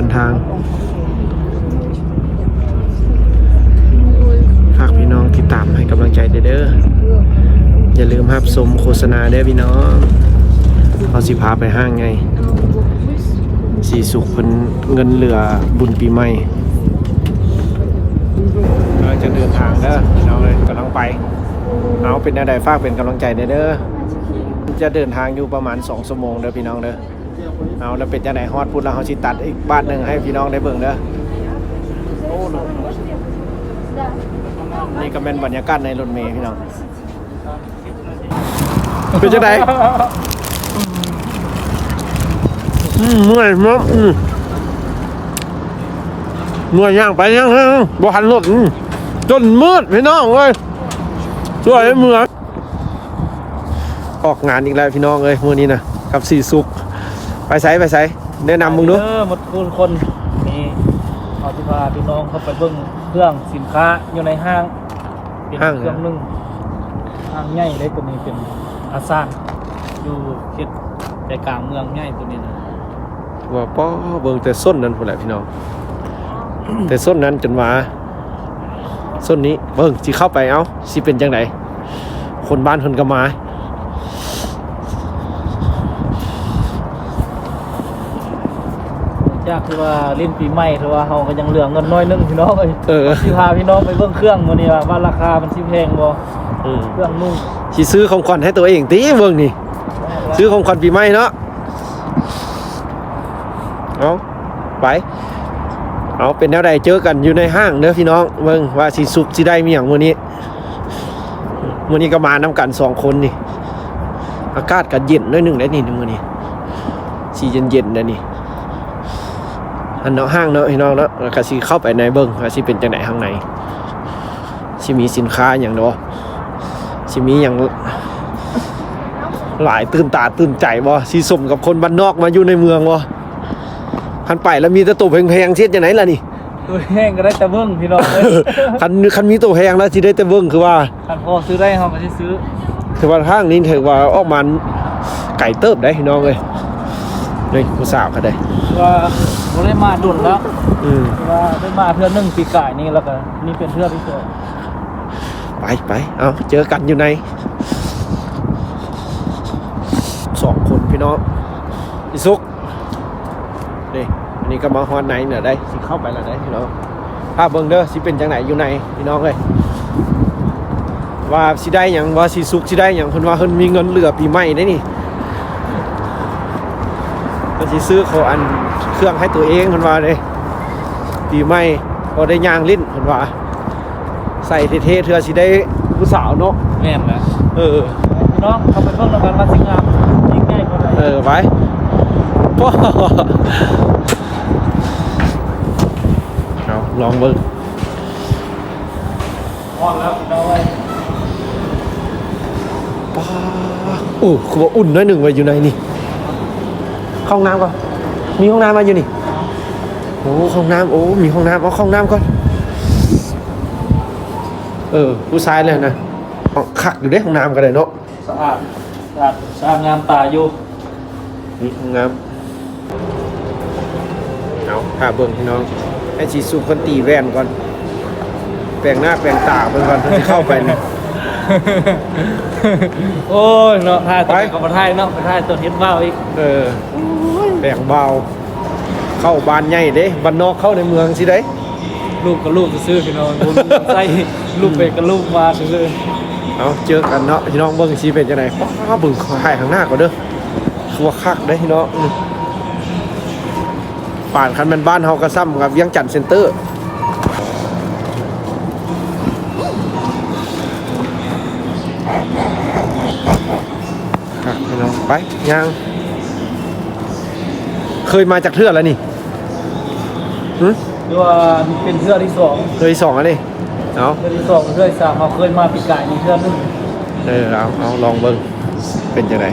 นทางฝากพี่น้องติดตามให้กำลังใจเด้ออย่าลืมรับชมโฆษณาเด้อพี่น้องเขาสิพาไปห้างไงสีสุขเพิ่นเงินเหลือบุญปีใหม่กำลังจะเดินทางเด้อพี่น้องเลยกำลังไปเอาเป็นอะไรฝากเป็นกำลังใจเด้อจะเดินทางอยู่ประมาณ2 ชั่วโมงเด้อพี่น้องเด้อเอาแล้วเป็นจังได๋ฮอดพูดแล้วเฮาสิตัดอีกบ้านนึงให้พี่น้องได้เบิ่งเด้อโอ้นี่ก็เป็นบรรยากาศในรถเมล์พี่น้องเป็นจังได๋เมื่อยมั้งเมื่อยย่างไปย่างบ่ทันรถจนมืดพี่น้องเอ้ยสวยเมื่อยออกงานอีกแล้วพี่น้องเอ้ยมื้อนี้นะกับสีสุกไปไสแนะนำมึงดูหมดคนนี่เอาสิพาพี่น้องเข้าไปเบิ่งเครื่องสินค้าอยู่ในห้างเป็นเครื่องนึงห้างใหญ่เลยตัวนี้เป็นอาซานอยู่เขตใจกลางเมืองใหญ่ตัวนี้นะว่าป้อเบิ่งแต่ส้นนั้นพุ่นแหละพี่น้อง แต่ส้นนั้นจนว่าส้นนี้เบิ่งสิเข้าไปเอ้าสิเป็นจังได๋คนบ้านเพิ่นก็มาจากคือว่าเล่นปีใหม่คือว่าเฮาก็ยังเหลือเงินน้อยนึงพี่น้องสิพาพี่น้องไปเบิ่งเครื่องมื้อนี้ว่าราคามันสิแพงบ่เครื่องนุ่งสิซื้อของขวัญให้ตัวเองติเบิ่งนี่ซื้อของขวัญปีใหม่เนาะเอาไปเอาเป็นแนวใดเจอกันอยู่ในห้างเด้อพี่น้องเบิ่งว่าสิสุกสิได้มีหยังมื้อนี้ก็มานํกัน2 คนนี่อากาศก็เย็นน้อยนึงได้นี่มื้อนี้สิเย็นๆนะนี่อันเนาะห้างเนาะพี่น้องเนาะแล้วก็สิเข้าไปในเบิ่งว่าสิเป็นจังได๋ข้างในสิมีสินค้าหยังเนาะสิมีหยังหลายตื่นตาตื่นใจบ่สิสมกับคนบ้านนอกมาอยู่ในเมืองบ่คันไปแล้วมีแต่ตัวแพงๆเฮ็ดจังได๋ล่ะนี่ตัวแพงก็ได้แต่เบิ่งพี่น้องเอ้ยคันมีตัวแพงแล้วสิได้แต่เบิ่งคือว่าคันพอซื้อได้เฮาก็สิซื้อคือว่าทางนี้ถือว่าออกมาไก่เติบได้พี่น้องเอ้ยนี่ผู้สาวก็ได้ว่าบ่ได้มาดุนแล้วว่าได้มาเทื่อนึงปีกายนี่แล้วก็นี่เป็นเทื่อที่2ไปเอาเจอกันอยู่ใน2 คนพี่น้องอีสุกนี่อันนี้ก็มาฮอดไหนเนี่ยได้สิเข้าไปแล้วได้พี่น้องภาพเบิ่งเด้อสิเป็นจังไหนอยู่ในพี่น้องเอ้ยว่าสิได้หยังว่าสิสุกสิได้หยังเพิ่นว่าเพิ่นมีเงินเหลือปีใหม่ได้นี่เพิ่นสิซื้อของอันเครื่องให้ตัวเองเพิ่นว่าเด้ปีใหม่บ่ได้ย่างลิ้นเพิ่นว่าใส่เท่ๆเทื่อสิได้ผู้สาวเนาะแม่นนะพี่น้องเข้าไปเบิ่งแล้วกันว่าสิงามยิ่งใหญ่กว่าใดไปเอาลองเบิ่งพร้อมแล้วเอาไว้ป้าโอ้คือว่าอุ่นน้อยหนึ่งไว้อยู่ในนี่เข้าห้องน้ำก่อนมีห้องน้ำมาอยู่นี่โอ้ห้องน้ำโอ้มีห้องน้ำเอาห้องน้ำก่อนผู้ชายเลยนะขักอยู่ได้ห้องน้ำกันเลยเนาะสะอาดงามตาอยู่นี่ห้องน้ำเอาถ้าเบิ่งพี่น้องให้ชีสุคนตีแว่นก่อนแปลงหน้าแปลงตาเบิ่งก่อนที่เข้าไปนี่โอ้ยเนาะถ่ายตัวกับมาถ่ายเนาะมาถ่ายตัวเฮ็ดเบาอีกแปลงเบาเข้าบ้านใหญ่เด้บ้านนอกเข้าในเมืองสิได้ลูกกับลูกซื้อพี่น้องใส่ลูกไปกับลูกมาซื้อเอาเจอกันเนาะพี่น้องเบิ่งสิเป็นจังได๋ป้าเบิ่งถ่ายข้างหน้าก่อนเด้อคือว่าคักเด้พี่น้องป่านคันแม่นบ้านเฮาก็ซ้ำกับเวียงจันทน์เซ็นเตอร์ครับพี่น้องไปยังเคยมาจากเทื่อแล้วนี่คือว่าเป็นเทื่อที่2เคย2อันนี้เอาเทื่อที่2เทื่อที่3เฮาเคยมาปีกายนี่เทื่อนึงเอาลองเบิ่งเป็นจังได๋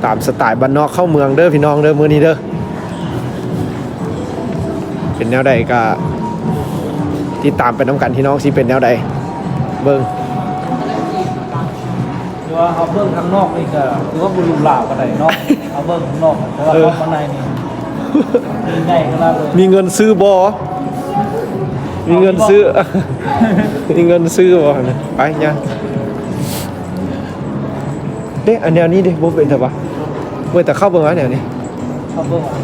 ตามสไตล์บ้านนอกเข้าเมืองเด้อพี่น้องเด้อมื้อนี้เด้อเป็นแนวใดก็ติดตามไปน้ำกันพี่น้องสิเป็นแนวใดเบิ่งว่าเขาเบิ่งข้างนอกนี่ก็คือว่าบุรุษหลาบกันได้เนาะเอาเบิ่งข้างนอกแต่ว่าข้างในนี่ ใหญ่ขนาดเลย มีเงินซื้อบอมีเงินซื้อ มีเงินซื้อบอนะไปยังเด้อันแนวนี้ดิบ่เป็นแต่ปะเว้ยแต่เข้าเบิ่งอันแนวนี้ เขาเบิ่งอ่ะ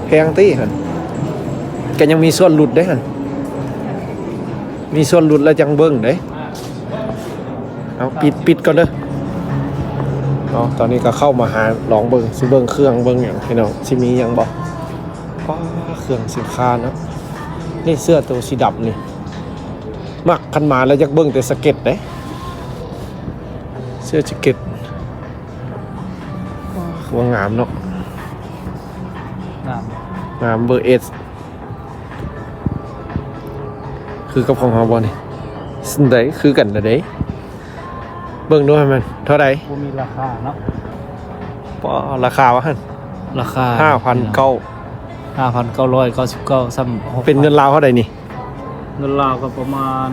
แพงตี้หันแกยังมีส่วนหลุดได้หันมีส่วนหลุดแล้วจังเบิ่งเด้เอาปิดก่อนเด้อเอาตอนนี้ก็เข้ามาหาลองเบิ่งสิเบิ่งเครื่องเบิ่งอย่างพี่น้องสิมีหยังบ่ป้าเครื่องสินค้าเนาะนี่เสื้อตัวสีดำนี่มักคันมาแล้วจักเบิ่งแต่สเก็ตเด้เสื้อแจ็คเก็ตว่างามเนาะ น้ำ งามเบอร์เอสคือกับของเฮาบ่นี่สิ่งใดคือกันนะเด้เบิ่งดูให้มันเท่าใด บ่มีราคาเนาะ ปอราคาวะหั่น ราคา 5,900 5,999ซ้ำ เป็นเงินลาวเท่าใดนี่ เงินลาวก็ประมาณ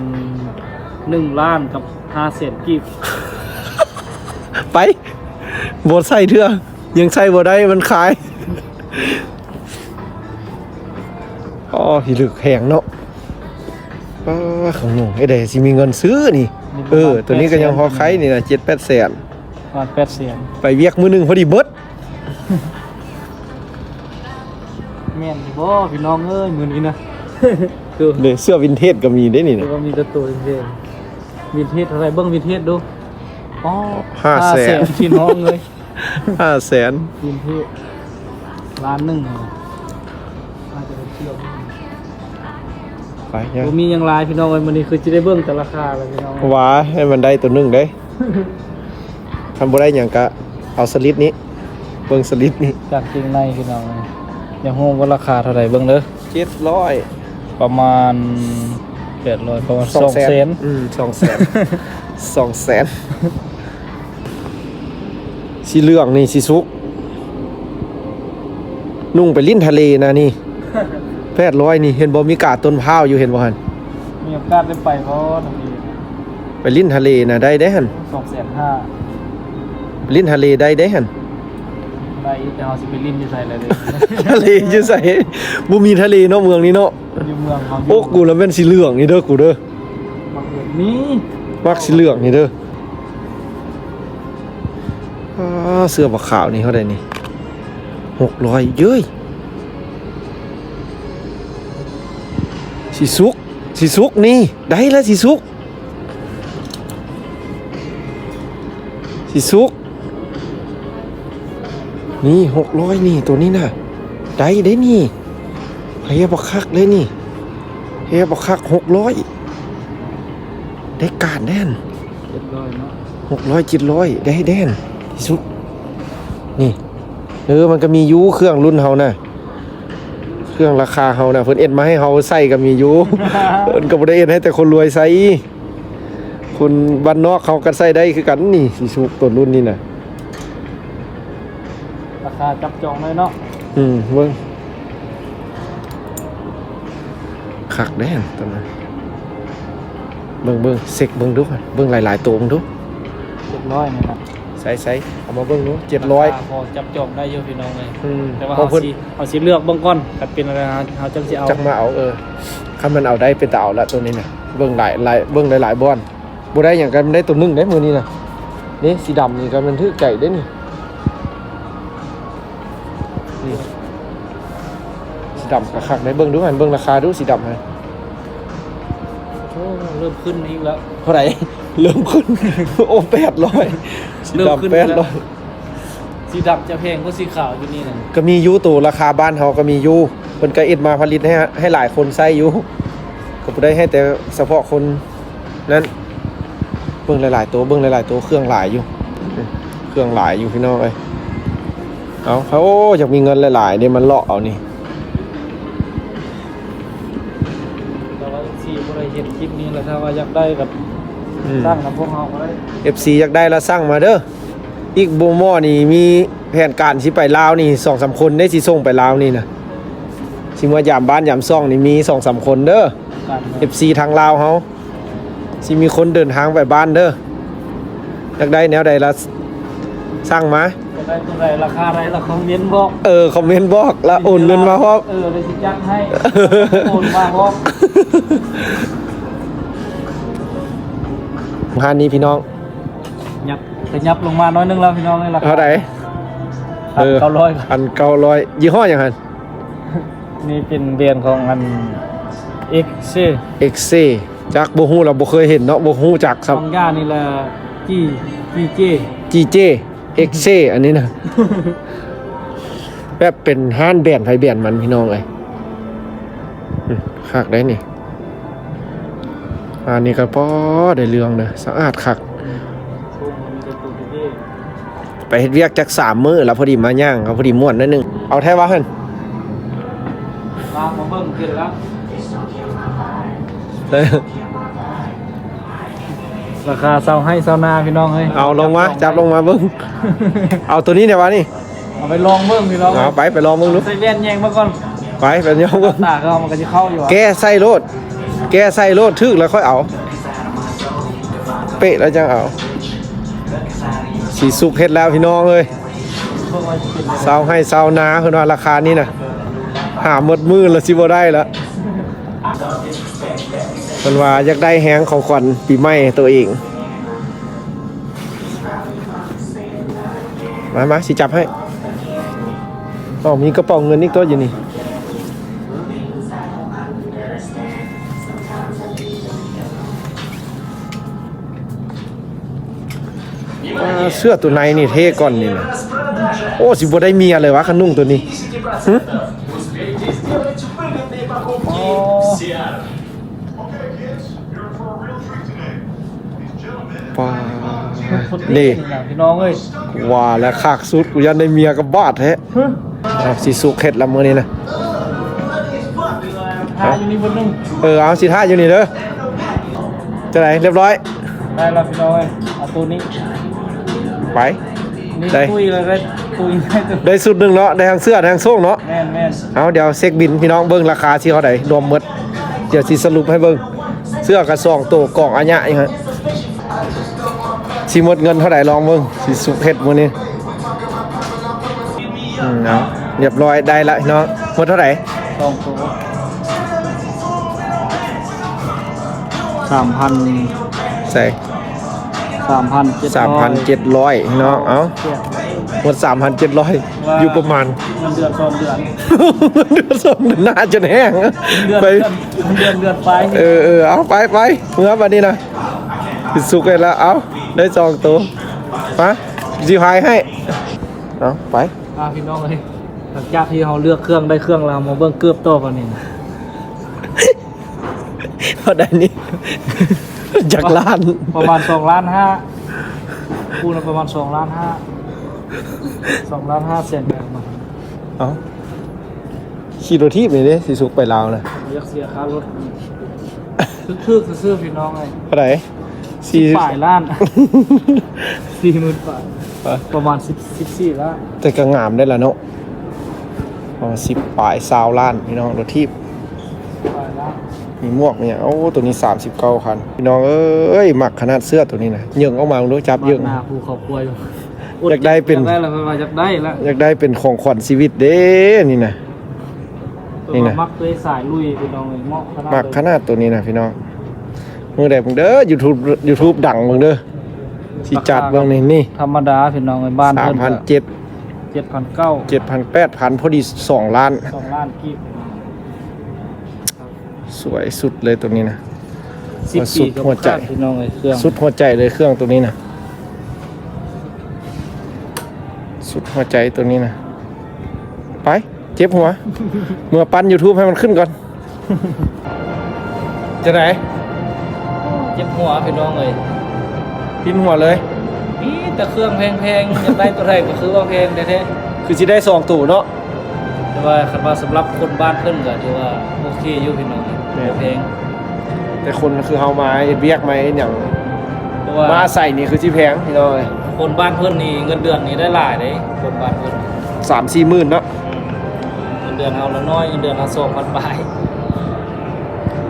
1ล้านกับ500,000กีบ ไปบ่ใส่เทื่อยังใส่บ่ได้มันขายอ๋อพี่ลึกแหงเนาะของหนูไอ้เด้สิมีเงินซื้อนี่ตัวนี้ก็ยังพอขายนี่นะ7-8 แสน ประมาณ800,000 ไปเวียกมื้อหนึงพอดีเบิด แม่นอยู่บ่พี่น้องเอ้ยมื้อนี้นะ คือ เด้เสื้อวินเทจก็มีได้นี่ คือ นะ ว่ามีแต่ตัววินเทจวินเทจเท่าไหร่เบิ่งวินเทจดูอ๋อ 500,000 พี่น้องเลย 5 แสน วินเทจล้านหนึงน่าจะได้เที่ยว ไปยัง บ่มีหยังหลายพี่น้องเอ้ยมื้อนี้คือสิได้เบิ่งแต่ราคาแล้วพี่น้อง ว้าให้มันได้ตัวหนึงเด้ทำบ่ได้หยังก็เอาสลิปนี้เบิ่งสลิปนี้ จากจริงในพี่น้องเอ้ยยังฮู้ว่าราคาเท่าไหร่เบิ่งเด้อ 700 ประมาณ800ประมาณ2แสน 2 แสน 2 แสนสีเหลืองนี่สีสุกนุ่งไปลิ้นทะเลนะนี่800นี่เห็นบ่มีกาดต้นพร้าวอยู่เห็นบ่หั่น มีโอกาสได้ไปเพราะทำดี ไปลิ้นทะเลนะได้หั่น 250,000 ไปลิ้นทะเลได้หั่น ได้แต่เฮาสิไปลิ้นอยู่ไสเลยเด้ ทะเลอยู่ไสบ่มีทะเลเนาะเมืองนี้เนาะ อยู่เมืองเฮา โอ้กูแล้วแม่นสีเหลืองนี่เด้อกูเด้อ นี่ มักสีเหลืองนี่เด้อเสื้อบักขาวนี่เท่าใดนี่600เย้ยสีสุกนี่ได้แล้วสีสุกนี่600นี่ตัวนี้น่ะได้นี่เฮียบักคักเลยนี่เฮียบักคัก600ได้การแน่น 700เนาะ 600 700ได้แน่นที่สุดนี่มันก็มียูเครื่องรุ่นเฮานะเครื่องราคาเฮานะเพิ่นเอ็ดมาให้เฮาใส่ก็มียู เพิ่นก็บ่ได้เอ็ดให้แต่คนรวยใส่คนบ้านนอกเขาก็ใส่ได้คือกันนี่สิสุกตัวรุ่นนี้น่ะ ราคาจับจองเลยเนาะ เบิ่งคักแน่นตอนนั้นเบิ่งเซ็กเบิ่งดูเบิ่งหลายๆตัวเบิ่งดู 700นี่นะ ใส่เอามาเบิ่งดู รา 700 คาพอจับจองได้อยู่พี่น้องเลยแต่ว่า พอ เฮา เพิ่น สิเลือกเบิ่งก่อนถ้าเป็นอะไรเฮาจังสิเอา จักมาเอาถ้ามันเอาได้เป็นตาเอาละตัวนี้น่ะเบิ่งหลายบ่อนบ่ได้หยังกันมันได้ตัวหนึงได้มื้อนี้น่ะนี่สีดำนี่ก็มันถือไก่ได้นี่สีดำคักๆได้เบิ่งดูมันเบิ่งราคาดูสีดำให้ โอ้เริ่มขึ้นอีกแล้ว เท่าไหร่ เริ่มขึ้น โอ้800สี เริ่มขึ้น ดำ แล้ว 800 สีดำจะแพงกว่าสีขาวอยู่นี่นะ ก็มีอยู่ตัวราคาบ้านเฮาก็มีอยู่เพิ่นก็เอ็ดมาผลิตให้หลายคนใช้อยู่ก็บ่ได้ให้แต่เฉพาะคนนั้นเบิ่งหลายๆตัวเครื่องหลายอยู่พี่น้องเอ้ยเอาเขาอยากมีเงินหลายๆนี่มันเลาะเอานี่ แต่ว่าสีบ่ได้เห็นคลิปนี้แล้วถ้าว่าอยากได้กับสร้างกับพวกเฮาก็ได้ FC อยากได้แล้วสั่งมาเด้ออีกโบมอนี่มีแผนการสิไปลาวนี่ 2-3 คนได้สิส่งไปลาวนี่นะสิมายามบ้านยามซ่องนี่มี 2-3 คนเด้อ การ FC ทางลาวเฮาสิมีคนเดินทางไปบ้านเด้ออยากได้แนวใดละ สั่งมา จะได้ตัวใดราคาอะไรราคาเน้นบอก คอมเมนต์บอกแล้วโอนเงินมาพร้อม เลยสิจัดให้โอนมาบอก งานนี้พี่น้อง ยับลงมาน้อยนึงแล้วพี่น้องเลยราคา เท่าไหร่ 900 1,900ยี่ห้ออย่างไร นี่เป็นเบียนของอัน X เอ็กเซจากโบฮูเราบ่เคยเห็นเนาะโบฮูจาก สองย่านนี่แหละจี้เจ จีเจเอ็กเซอันนี้นะ แบบเป็นห้านแบรนด์ไผแบรนด์มันพี่น้องเลยคักได้นี่อันนี้ก็พอได้เรื่องเด้อสะอาดคักไปเฮ็ดเวียกจัก3มื้อแล้วพอดีมาย่างเขาพอดีม่วนนิดนึงเอาแท้ว่าหั่น มาเบิ่งขึ้นแล้ว ราคาเซาให้เซานาพี่น้องเฮ้ย เอาลงมาจับลงมาเบิ่งเอาตัวนี้เนี่ยวะนี่ เอาไปลองเบิ่งพี่น้อง เอาไปลองเบิ่งดู ใส่แว่นแยงมาก่อน ไปลองเบิ่ง ตาก็มันก็จะเข้าอยู่ แกใส่โลดทึกแล้วค่อยเอาเป๊ะแล้วจังเอาสีสุกเฮ็ดแล้วพี่น้องเอ้ยเซาให้เซานาเพิ่นว่าราคานี้น่ะหาหมดมือแล้วสิบ่ได้แล้วเพิ่นว่าอยากได้แฮงของขวัญปีใหม่ตัวเองมาสิจับให้มีกระเป๋าเงินอีกตัวอยู่นี่เสื้อตัวในนี่เท่ก่อนนี่นะโอ้สิบ่ได้เมียเลยวะคันนุ่งตัวนี้ป้านี่ พี่น้องเอ้ย ว่าแล้วคากสุดกูยันได้เมียกับบาดแท้สิสุกเข็ดละมื้อนี้นะ ทาอยู่นี่บนนึง เอาสิท่าอยู่นี่เด้อจะไหนเรียบร้อย ได้แล้วพี่น้องเอ้ยเอาตัวนี้ ไป นี่ ได้ ตุยเลยตุยได้ตัว ได้สุดหนึ่งเนาะได้ทั้งเสื้อทั้งโซ่งเนาะ แม่น เอาเดี๋ยวเช็คบินพี่น้องเบิ้งราคาที่เขาไหนรวมหมดเดี๋ยวสิสรุปให้เบิ้งเสื้อกระซองโตกล่องอัญญะอีกฮะสิหมดเงินเท่าไหร่ลองเบิ้งสิสุกเฮ็ดมื้อนี้เอาเรียบร้อยได้ละพี่น้องหมดเท่าไหร่ สองตัว3,000 ใส่ 3,700 3,700พี่น้องเอาหมด 3,700อยู่ประมาณ เงินเดือน2เดือน เดือนสองเดือนหน้าจะแห้งไป เดือนไป เอาไปเมื่อวันนี้นะปิดสุกเลยแล้วเอาได้จองตัวมาจีพายให้เอาไป พี่น้องเอ้ยหลังจากที่เราเลือกเครื่องได้เครื่องแล้วมาเบิ่งเกือบโตกว่านี้ พอได้นี่ จากล้าน ประมาณ2.5 ล้านคูณประมาณ2.5 ล้าน2.5 ล้านเซนแบบมา เอาขี่รถทีบนี่ดิสิสุกไปลาวนะ เรียกเสียค่ารถทึกๆซื่อๆพี่น้องเอ้ย เท่าไหร่ ป่ายล้าน 40,000 บาทประมาณ14 ล้าน แต่ก็งามได้ละเนาะ10 ปลาย20 ล้านพี่น้องรถทีบ ป่ายล้าน มีหมวกเนี่ยโอ้ตัวนี้39คันพี่น้องเอ้ยหมักขนาดเสื้อตัวนี้นะเยิ่งออกมาดูจับเยิ่ง หน้าผู้ครอบครัวอยู่ อยากได้เป็น อยากได้แล้วว่าอยากได้แล้ว อยากได้เป็นของขวัญชีวิตเด้นี่นะ นี่นะ มักเลยสายลุยพี่น้องเลยเหมาะขนาด หมักขนาดตัวนี้นะพี่น้องมือใดมึงเด้อ YouTube ดังมึงเด้อสิจัดเบิ่งนี่ ธรรมดาพี่น้องเลยบ้านเพิ่น 3,700 7,900 7,000 8,000พอดี2 ล้าน 2 ล้านกีบ สวยสุดเลยตัวนี้นะ 10 สุ ปี ด กับ หัวใจ พี่น้องเลยเครื่อง สุดหัวใจเลยเครื่องตัวนี้นะสุดหัวใจตัวนี้นะไปเจ็บหัว เมื่อปั้น YouTube ให้มันขึ้นก่อน จะไหน เจ็บหัวพี่น้องเลย พินหัวเลย นี่แต่เครื่องแพงๆอยากได้ตัวไหนก็คือว่าแพงแท้ คือสิได้2ตู้เนาะ ๆแต่ว่าคันว่าสำหรับคนบ้านเพิ่นก็ถือว่าโอเคอยู่พี่น้องเลยแพง แต่คนคือเฮามาเฮ็ดเวียกมาอย่าง เพราะว่า มาใส่นี่คือสิแพงพี่น้องเอ้ย คนบ้านเพิ่นนี่เงินเดือนนี่ได้หลายเด้คนบ้านเพิ่น 3-4 หมื่นเนาะ เงินเดือนเอาละน้อยเงินเดือนเอา2,000 บาท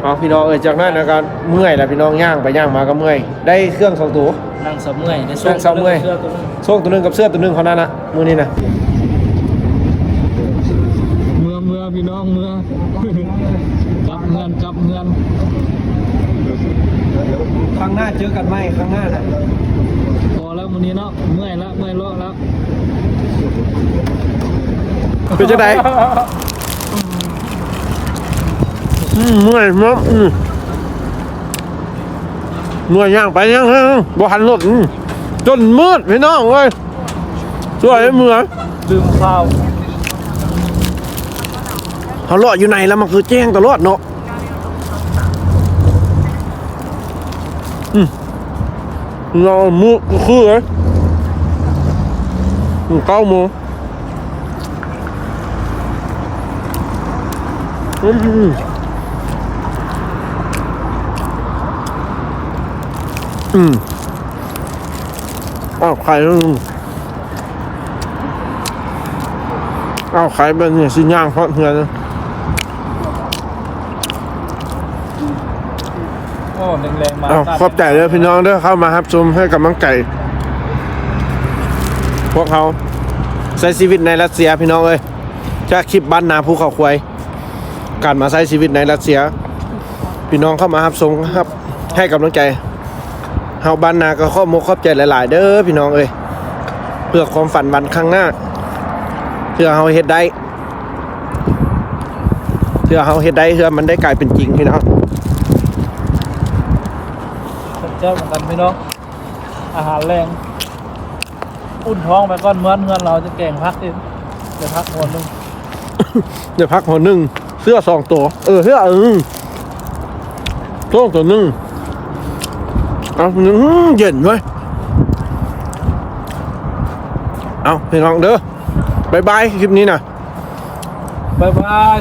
เอาพี่น้องจากนั้นนะการเมื่อยแล้วพี่น้องย่างไปย่างมาก็เมื่อยได้เครื่อง2ตัว นั่งเสาเมื่อยใน นั่งเสาเมื่อย เสื้อตัวนึง ช่วงตัวหนึงกับเสื้อตัวหนึงเขานั่นนะมื้อนี้นะ เมื่อพี่น้องเมื่อกลับเงิน ครั้งหน้าเจอกันไหมครั้งหน้านะ พอแล้วมื้อนี้เนาะเมื่อยแล้วเลาะแล้ว เป็นจังไดเมื่อยมั้งเมื่อยย่างไปย่างบ่หันรถจนมืดพี่น้องเว้ยสวยเมื่อย ดื่มข้าว เขาเลาะอยู่ไหนแล้วมันคือแจ้งตลอดเนาะเรามือคือเลย9 โมงอ้าวใครอ้าวใครเป็นเนี่ยสิย่างเพราะเพื่อน โอ้แรงๆมา ขอบใจเลยพี่น้องเด้อเข้ามารับชมให้กำลังใจพวกเขาใช้ชีวิตในรัสเซียพี่น้องเอ้ยจากคลิปบ้านนาภูเขาควายการมาใช้ชีวิตในรัสเซียพี่น้องเข้ามารับชมครับให้กำลังใจเฮาบ้านนาก็ขอบขอบใจหลายๆเด้อพี่น้องเอ้ยเพื่อความฝันวันข้างหน้าเพื่อเฮาเฮ็ดได้เพื่อเฮาเฮ็ดได้เพื่อมันได้กลายเป็นจริงพี่น้อง เจ้าเหมือนกันพี่น้องอาหารแรงอุ่นท้องไปก่อนเมื่อนเราจะแกงพักดิเดี๋ยวพักหัวนึง เดี๋ยวพักหัวหนึ่งเสื้อ2 ตัวเสื้อตัวหนึ่งเอาเย็นไว้ยเอาพี่น้องเด้อบ๊ายบายคลิปนี้นะ บ๊ายบาย